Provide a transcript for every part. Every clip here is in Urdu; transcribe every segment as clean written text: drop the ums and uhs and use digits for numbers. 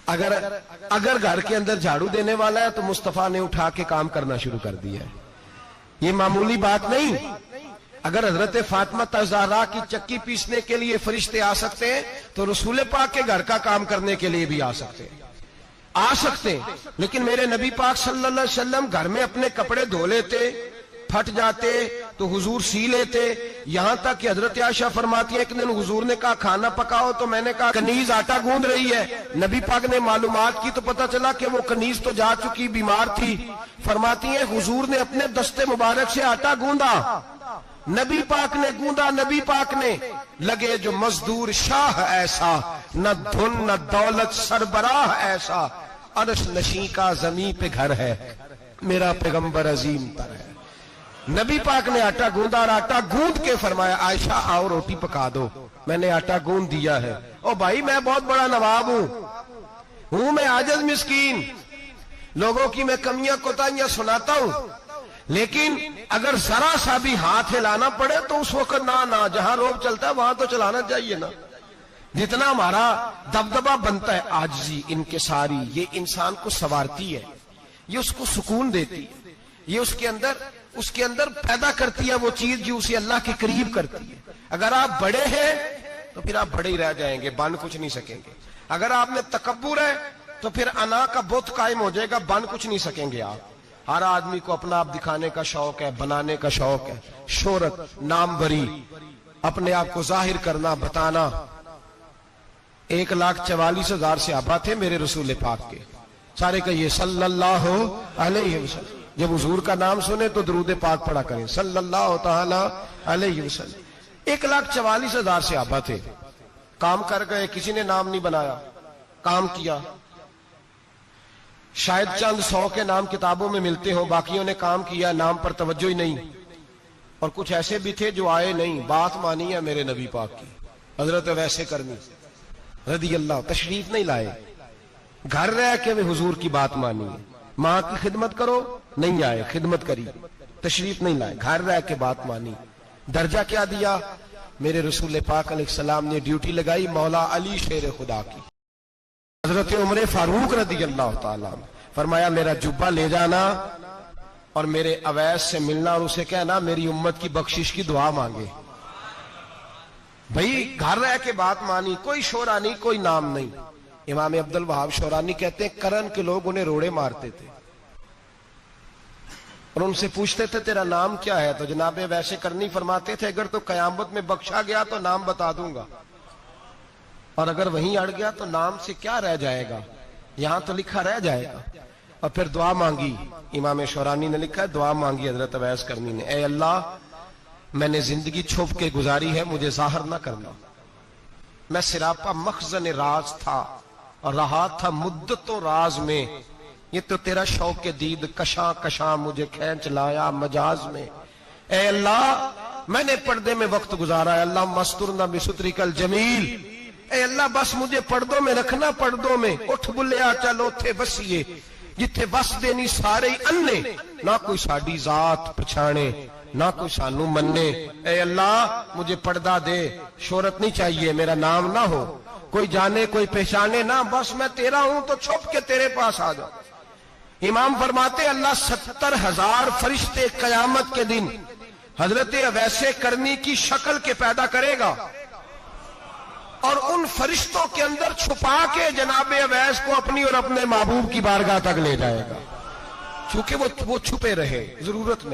اگر گھر کے اندر جھاڑو دینے والا ہے تو مصطفیٰ نے اٹھا کے کام کرنا شروع کر دیا ہے. یہ معمولی بات نہیں. اگر حضرت فاطمہ زہرا کی چکی پیسنے کے لیے فرشتے آ سکتے ہیں تو رسول پاک کے گھر کا کام کرنے کے لیے بھی آ سکتے ہیں. لیکن میرے نبی پاک صلی اللہ علیہ وسلم گھر میں اپنے کپڑے دھو لیتے, پھٹ جاتے تو حضور سی لیتے. یہاں تک کہ حضرت عائشہ فرماتی ہے ایک دن حضور نے کہا کھانا پکاؤ تو میں نے کہا کنیز آٹا گوندھ رہی ہے. نبی پاک نے معلومات کی تو پتا چلا کہ وہ کنیز تو جا چکی, بیمار تھی. فرماتی ہیں حضور نے اپنے دستے مبارک سے آٹا گوندا, نبی پاک نے گوندا, نبی پاک نے. لگے جو مزدور شاہ ایسا, نہ دھن نہ دولت سربراہ ایسا, عرش نشیں کا زمین پہ گھر ہے, میرا پیغمبر عظیم تر ہے. نبی پاک نے آٹا گوندا اور آٹا گوند کے فرمایا عائشہ آؤ روٹی پکا دو. میں نے آٹا گوند دیا ہے. او بھائی میں بہت بڑا نواب ہوں میں عاجز مسکین, لوگوں کی میں کمیاں کوتاہیاں سناتا ہوں, لیکن اگر ذرا سا بھی ہاتھ ہلانا پڑے تو اس وقت نہ جہاں روب چلتا ہے وہاں تو چلانا چاہیے نا. جتنا ہمارا دبدبہ بنتا ہے عاجزی انکساری, یہ انسان کو سنوارتی ہے, یہ اس کو سکون دیتی ہے, یہ اس کے اندر پیدا کرتی ہے وہ چیز جو اسے اللہ کے قریب کرتی ہے. اگر آپ بڑے ہیں تو پھر آپ بڑے ہی رہ جائیں گے, بن کچھ نہیں سکیں گے. اگر آپ میں تکبر ہے تو پھر انا کا بت قائم ہو جائے گا, بن کچھ نہیں سکیں گے آپ. ہر آدمی کو اپنا آپ دکھانے کا شوق ہے, بنانے کا شوق ہے, شہرت, نام بری, اپنے آپ کو ظاہر کرنا, بتانا. 1,44,000 صحابہ تھے میرے رسول پاک کے, سارے کہیے صلی اللہ علیہ وسلم. جب حضور کا نام سنے تو درود پاک پڑھا کریں صلی اللہ تعالی علیہ وسلم. 1,44,000 صحابہ تھے, کام کر گئے, کسی نے نام نہیں بنایا, کام کیا. شاید چند 100 کے نام کتابوں میں ملتے ہوں, باقیوں نے کام کیا, نام پر توجہ ہی نہیں. اور کچھ ایسے بھی تھے جو آئے نہیں, بات مانی ہے میرے نبی پاک کی. حضرت ویسے کرنی رضی اللہ تشریف نہیں لائے, گھر رہ کے وہ حضور کی بات مانی ہے. ماں کی خدمت کرو, نہیں آئے, خدمت کری, تشریف نہیں لائے, گھر رہ کے بات مانی. درجہ کیا دیا میرے رسول پاک علیہ السلام نے؟ ڈیوٹی لگائی مولا علی شیر خدا کی. حضرت عمر فاروق رضی اللہ تعالیٰ فرمایا میرا جبہ لے جانا اور میرے اویس سے ملنا اور اسے کہنا میری امت کی بخشش کی دعا مانگے. بھئی گھر رہ کے بات مانی, کوئی شورا نہیں, کوئی نام نہیں. امام عبد الوہاب شورانی کہتے ہیں کرن کے لوگ انہیں روڑے مارتے تھے اور ان سے پوچھتے تھے تیرا نام کیا ہے, تو جناب ویسے کرنی فرماتے تھے اگر تو قیامت میں بخشا گیا تو نام بتا دوں گا, اور اگر وہیں اڑ گیا تو نام سے کیا رہ جائے گا, یہاں تو لکھا رہ جائے گا. اور پھر دعا مانگی, امام شورانی نے لکھا ہے دعا مانگی حضرت اویس کرنی نے, اے اللہ میں نے زندگی چھپ کے گزاری ہے, مجھے ظاہر نہ کرنا. میں سراپا مخزن راز تھا اور رہا تھا مدتوں راز میں, یہ تو تیرا شوق کے دید کشاں کشاں مجھے کھینچ لایا مجاز میں. اے اللہ میں نے پردے میں وقت گزارا ہے, اللہ مسترنا بسترک الجمیل. اے اللہ بس مجھے پردوں میں رکھنا, پردوں میں. اٹھ بلیا چلو تھے بسیے جتھے بس دینی سارے انے, نہ کوئی ساڈی ذات پچھانے نہ کوئی سانو مننے. اے اللہ مجھے پردہ دے, شہرت نہیں چاہیے, میرا نام نہ ہو, کوئی جانے کوئی پہچانے نہ, بس میں تیرا ہوں تو چھپ کے تیرے پاس آ جاؤ. امام فرماتے اللہ 70,000 فرشتے قیامت کے دن حضرت اویس کرنی کی شکل کے پیدا کرے گا اور ان فرشتوں کے اندر چھپا کے جناب اویس کو اپنی اور اپنے محبوب کی بارگاہ تک لے جائے گا. چونکہ وہ چھپے رہے, ضرورت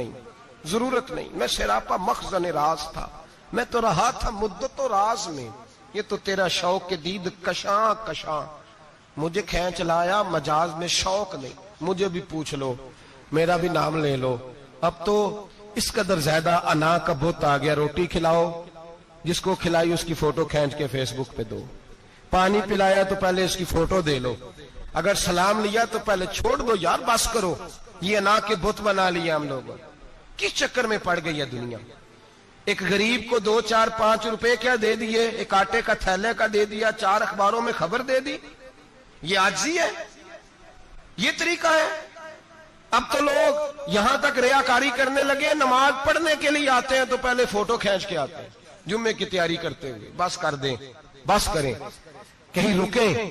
نہیں. میں سراپا مخزن راز تھا, میں تو رہا تھا مدتوں راز میں, یہ تو تیرا شوق کے دید کشاں کشاں مجھے کھینچ لایا مجاز میں. شوق نہیں, مجھے بھی پوچھ لو, میرا بھی نام لے لو. اب تو اس قدر زیادہ انا کا بت آ گیا, روٹی کھلاؤ, جس کو کھلائی اس کی فوٹو کھینچ کے فیس بک پہ دو, پانی پلایا تو پہلے اس کی فوٹو دے لو, اگر سلام لیا تو پہلے چھوڑ دو یار, بس کرو. یہ انا کے بت بنا لیا ہم لوگوں, کس چکر میں پڑ گئی ہے دنیا. ایک غریب کو 2 4 5 روپے کیا دے دیے, ایک آٹے کا تھیلے کا دے دیا, 4 اخباروں میں خبر دے دی, یہ عاجزی ہے, یہ طریقہ ہے. اب تو لوگ یہاں تک ریاکاری کرنے لگے, نماز پڑھنے کے لیے آتے ہیں تو پہلے فوٹو کھینچ کے آتے ہیں جمعے کی تیاری کرتے ہوئے. بس کر دیں, بس کریں, کہیں رکیں,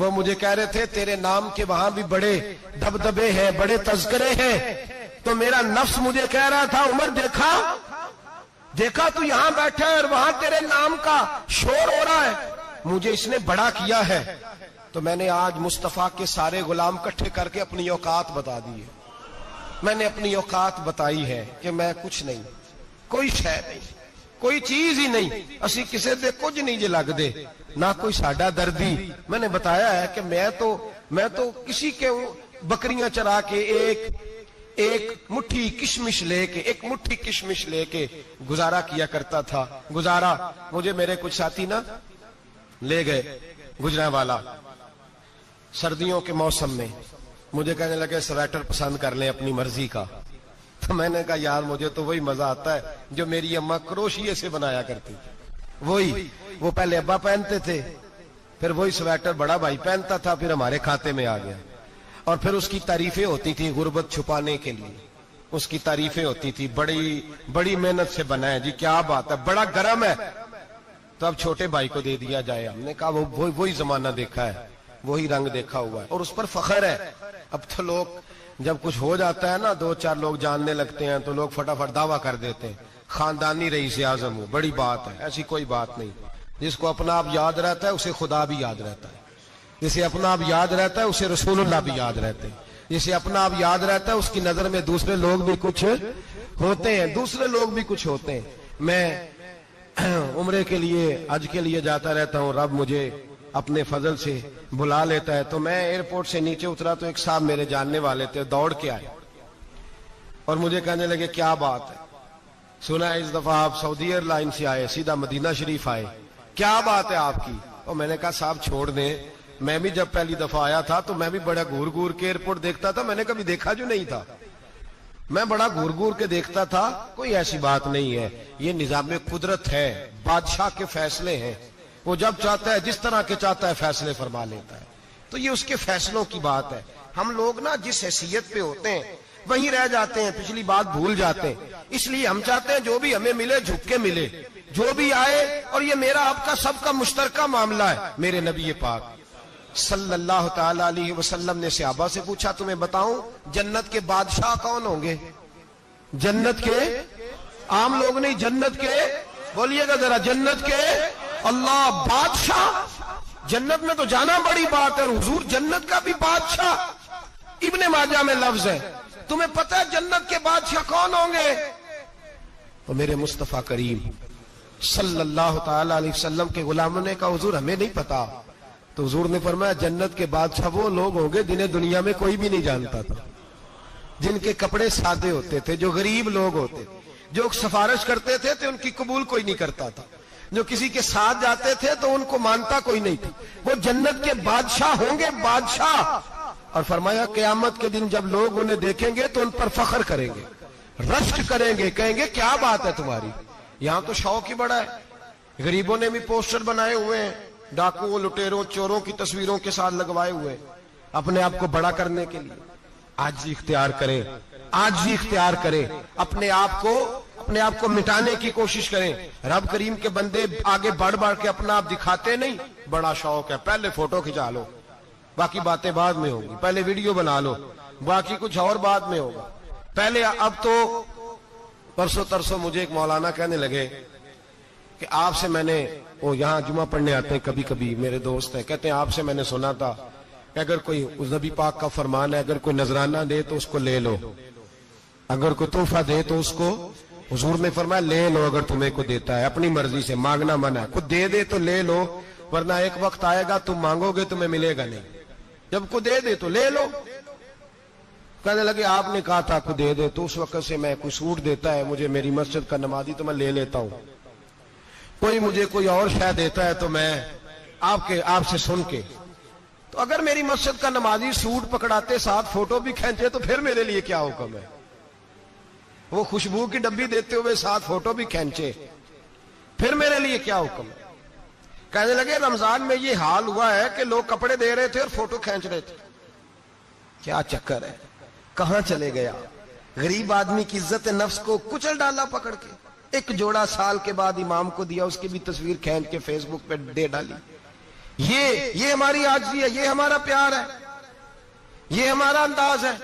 وہ مجھے کہہ رہے تھے تیرے نام کے وہاں بھی بڑے دبدبے ہیں, بڑے تذکرے ہیں. تو میرا نفس مجھے کہہ رہا تھا عمر دیکھا تو یہاں بیٹھا ہے اور وہاں تیرے نام کا شور ہو رہا ہے, مجھے اس نے بڑا کیا ہے. تو میں نے آج مصطفیٰ کے سارے غلام اکٹھے کر کے اپنی اوقات بتا دی ہے. میں نے اپنی اوقات بتائی ہے کہ میں کچھ نہیں, کوئی شے نہیں, کوئی چیز ہی نہیں. اسی کسے دے کچھ نہیں جے لگ دے, نہ کوئی ساڈا دردی. میں نے بتایا ہے کہ میں تو کسی کے بکریاں چرا کے ایک مٹھی کشمش لے کے گزارا کیا کرتا تھا. گزارا مجھے میرے کچھ ساتھی نا لے گئے گجرانوالا سردیوں کے موسم میں. مجھے کہنے لگے سویٹر پسند کر لیں اپنی مرضی کا. تو میں نے کہا یار مجھے تو وہی مزہ آتا ہے جو میری اماں کروشیے سے بنایا کرتی تھی. وہ پہلے ابا پہنتے تھے, پھر وہی سویٹر بڑا بھائی پہنتا تھا, پھر ہمارے کھاتے میں آ گیا. اور پھر اس کی تعریفیں ہوتی تھی غربت چھپانے کے لیے, اس کی تعریفیں ہوتی تھی بڑی محنت سے بنا ہے جی, کیا بات ہے, بڑا گرم ہے. تو اب چھوٹے بھائی کو دے دیا جائے. ہم نے کہا وہی زمانہ دیکھا ہے, وہی رنگ دیکھا ہوا ہے اور اس پر فخر ہے. اب تو لوگ جب کچھ ہو جاتا ہے نا, 2-4 لوگ جاننے لگتے ہیں تو لوگ فٹافٹ دعویٰ کر دیتے ہیں خاندانی رئیس اعظم ہو, بڑی بات ہے. ایسی کوئی بات نہیں. جس کو اپنا آپ یاد رہتا ہے اسے خدا بھی یاد رہتا ہے. جسے اپنا آپ یاد رہتا ہے اسے رسول اللہ بھی یاد رہتے ہیں. جسے اپنا آپ یاد رہتا ہے اس کی نظر میں دوسرے لوگ بھی کچھ ہوتے ہیں. میں عمرے کے لیے حج کے لیے جاتا رہتا ہوں, رب مجھے اپنے فضل سے بلا لیتا ہے. تو میں ایئرپورٹ سے نیچے اترا تو ایک صاحب میرے جاننے والے تھے, دوڑ کے آئے اور مجھے کہنے لگے کیا بات ہے, سنا ہے اس دفعہ آپ سعودی ایئر لائن سے آئے, سیدھا مدینہ شریف آئے, کیا بات ہے آپ کی. اور میں نے کہا صاحب چھوڑ دیں, میں بھی جب پہلی دفعہ آیا تھا تو میں بھی بڑا گور کے ایئرپورٹ دیکھتا تھا, میں نے کبھی دیکھا جو نہیں تھا, میں بڑا گور کے دیکھتا تھا. کوئی ایسی بات نہیں ہے, یہ نظام قدرت ہے, بادشاہ کے فیصلے ہیں, وہ جب چاہتا ہے جس طرح کے چاہتا ہے فیصلے فرما لیتا ہے. تو یہ اس کے فیصلوں کی بات ہے. ہم لوگ نا جس حیثیت پہ ہوتے ہیں وہیں رہ جاتے ہیں, پچھلی بات بھول جاتے ہیں. اس لیے ہم چاہتے ہیں جو بھی ہمیں ملے جھک کے ملے, جو بھی آئے. اور یہ میرا آپ کا سب کا مشترکہ معاملہ ہے. میرے نبی پاک صلی اللہ تعالی علیہ وسلم نے صحابہ سے پوچھا تمہیں بتاؤں جنت کے بادشاہ کون ہوں گے؟ جنت کے عام لوگ نہیں, جنت کے, بولیے گا ذرا, جنت کے اللہ بادشاہ. جنت میں تو جانا بڑی بات ہے, حضور جنت کا بھی بادشاہ. ابن ماجہ میں لفظ ہے. تمہیں پتہ ہے جنت کے بادشاہ کون ہوں گے؟ تو میرے مصطفیٰ کریم صلی اللہ تعالی علیہ وسلم کے غلاموں نے کہا حضور ہمیں نہیں پتا. تو حضور نے فرمایا جنت کے بادشاہ وہ لوگ ہوں گے جنہیں دنیا میں کوئی بھی نہیں جانتا تھا, جن کے کپڑے سادے ہوتے تھے, جو غریب لوگ ہوتے, جو سفارش کرتے تھے تو ان کی قبول کوئی نہیں کرتا تھا, جو کسی کے ساتھ جاتے تھے تو ان کو مانتا کوئی نہیں تھا. وہ جنت کے بادشاہ ہوں گے, بادشاہ. اور فرمایا قیامت کے دن جب لوگ انہیں دیکھیں گے تو ان پر فخر کریں گے, رشک کریں گے, کہیں گے کیا بات ہے تمہاری. یہاں تو شوق ہی بڑا ہے. غریبوں نے بھی پوسٹر بنائے ہوئے ہیں, ڈاکوؤں, لٹیروں, چوروں کی تصویروں کے ساتھ لگوائے ہوئے, اپنے آپ کو بڑا کرنے کے لیے. عاجزی اختیار کریں, عاجزی اختیار کریں, اپنے آپ کو مٹانے کی کوشش کریں. رب کریم کے بندے آگے بڑھ کے اپنا آپ دکھاتے نہیں. بڑا شوق ہے, پہلے فوٹو کھچا لو, باقی باتیں بعد میں ہوگی. پہلے ویڈیو بنا لو, باقی کچھ اور بعد میں ہوگا. پہلے اب تو پرسوں ترسوں مجھے ایک مولانا کہنے لگے کہ آپ سے میں نے, وہ یہاں جمعہ پڑھنے آتے ہیں کبھی کبھی, میرے دوست ہیں, کہتے ہیں آپ سے میں نے سنا تھا کہ اگر کوئی اس نبی پاک کا فرمان ہے, اگر کوئی نذرانہ دے تو اس کو لے لو, اگر کوئی تحفہ دے تو اس کو, حضور نے فرمایا لے لو اگر تمہیں کو دیتا ہے, اپنی مرضی سے, مانگنا منع ہے. خود دے دے تو لے لو, ورنہ ایک وقت آئے گا تم مانگو گے تمہیں ملے گا نہیں. جب کو دے دے تو لے لو. کہنے لگے آپ نے کہا تھا کو دے دے, تو اس وقت سے میں کوئی سوٹ دیتا ہے مجھے میری مسجد کا نمازی تو میں لے لیتا ہوں, کوئی مجھے کوئی اور شے دیتا ہے تو میں آپ سے سن کے. تو اگر میری مسجد کا نمازی سوٹ پکڑاتے ساتھ فوٹو بھی کھینچے تو پھر میرے لیے کیا حکم ہے. وہ خوشبو کی ڈبی دیتے ہوئے ساتھ فوٹو بھی کھینچے, پھر میرے لیے کیا حکم ہے. کہنے لگے رمضان میں یہ حال ہوا ہے کہ لوگ کپڑے دے رہے تھے اور فوٹو کھینچ رہے تھے. کیا چکر ہے, کہاں چلے گیا. غریب آدمی کی عزت نفس کو کچل ڈالا پکڑ کے. ایک جوڑا سال کے بعد امام کو دیا, اس کی بھی تصویر کھینچ کے فیس بک پہ دے ڈالی. یہ ہماری عاجزی ہے، یہ ہمارا پیار ہے، یہ ہمارا انداز ہے.